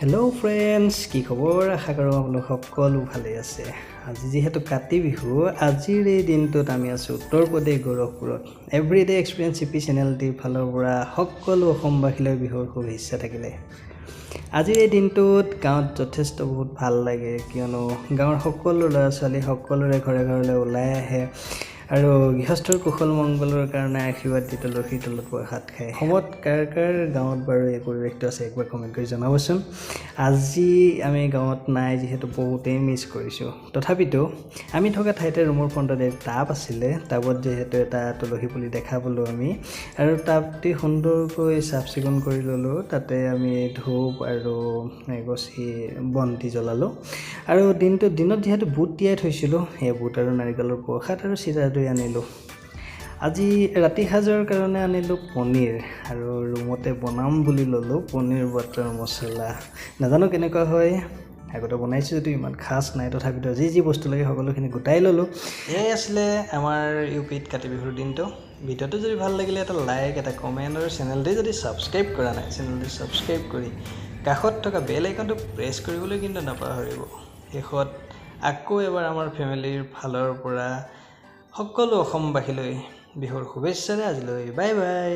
Hello' friends, কি খবৰ? আশা কৰোঁ আপোনালোক সকলো ভালে আছে। আজি যিহেতু কাতি বিহু, আজিৰ এই দিনটোত আমি আছোঁ Uttar Pradesh গোৰখপুৰত। Everyday experience CP চেনেলটিৰ ফালৰ পৰা সকলো অসমবাসীলৈ বিহুৰ শুভেচ্ছা থাকিলে। আজিৰ এই দিনটোত গাঁৱত যথেষ্ট বহুত ভাল লাগে, কিয়নো গাঁৱৰ সকলো ল'ৰা ছোৱালী সকলোৰে ঘৰে ঘৰলৈ ওলাই আহে আৰু গৃহস্থৰ কুশল মংগলৰ কাৰণে আশীৰ্বাদ দি তুলসীৰ তলত প্ৰসাদ খায়। অসমত কাৰ কাৰ গাঁৱত বাৰু এই পৰিৱেশটো আছে একবাৰ কমেণ্ট কৰি জনাবচোন। আজি আমি গাঁৱত নাই, যিহেতু বহুতেই মিছ কৰিছোঁ। তথাপিতো আমি থকা ঠাইতে ৰুমৰ ফ্ৰণ্টত এক টাব আছিলে। টাবত যিহেতু এটা তুলসী পুলি দেখা পালোঁ আমি, আৰু টাবটি সুন্দৰকৈ চাফ চিকুণ কৰি ল'লোঁ। তাতে আমি ধূপ আৰু এগছি বন্তি জ্বলালোঁ। আৰু দিনত যিহেতু বুট তিয়াই থৈছিলোঁ, সেই বুট আৰু নাৰিকলৰ প্ৰসাদ আৰু চিৰা দৈ আনিলোঁ। আজি ৰাতি সাজৰ কাৰণে আনিলোঁ পনীৰ, আৰু ৰুমতে বনাম বুলি ল'লোঁ পনীৰ বাটাৰ মচলা। নাজানো কেনেকুৱা হয়, আগতে বনাইছোঁ যদিও ইমান খাচ নাই, তথাপিতো যি বস্তু লাগে সকলোখিনি গোটাই ল'লোঁ। এয়াই আছিলে আমাৰ UPত কাতি বিহুৰ দিনটো। ভিডিঅ'টো যদি ভাল লাগিলে এটা লাইক, এটা কমেণ্ট, আৰু চেনেলটি যদি ছাবস্ক্ৰাইব কৰা নাই, চেনেলটি ছাবস্ক্ৰাইব কৰি কাষত থকা বেল আইকনটো প্ৰেছ কৰিবলৈ কিন্তু নাপাহৰিব। শেষত আকৌ এবাৰ আমাৰ ফেমিলিৰ ফালৰ পৰা সকলো অসমবাসীলৈ বিহুৰ শুভেচ্ছাৰে আজিলৈ বাই বাই।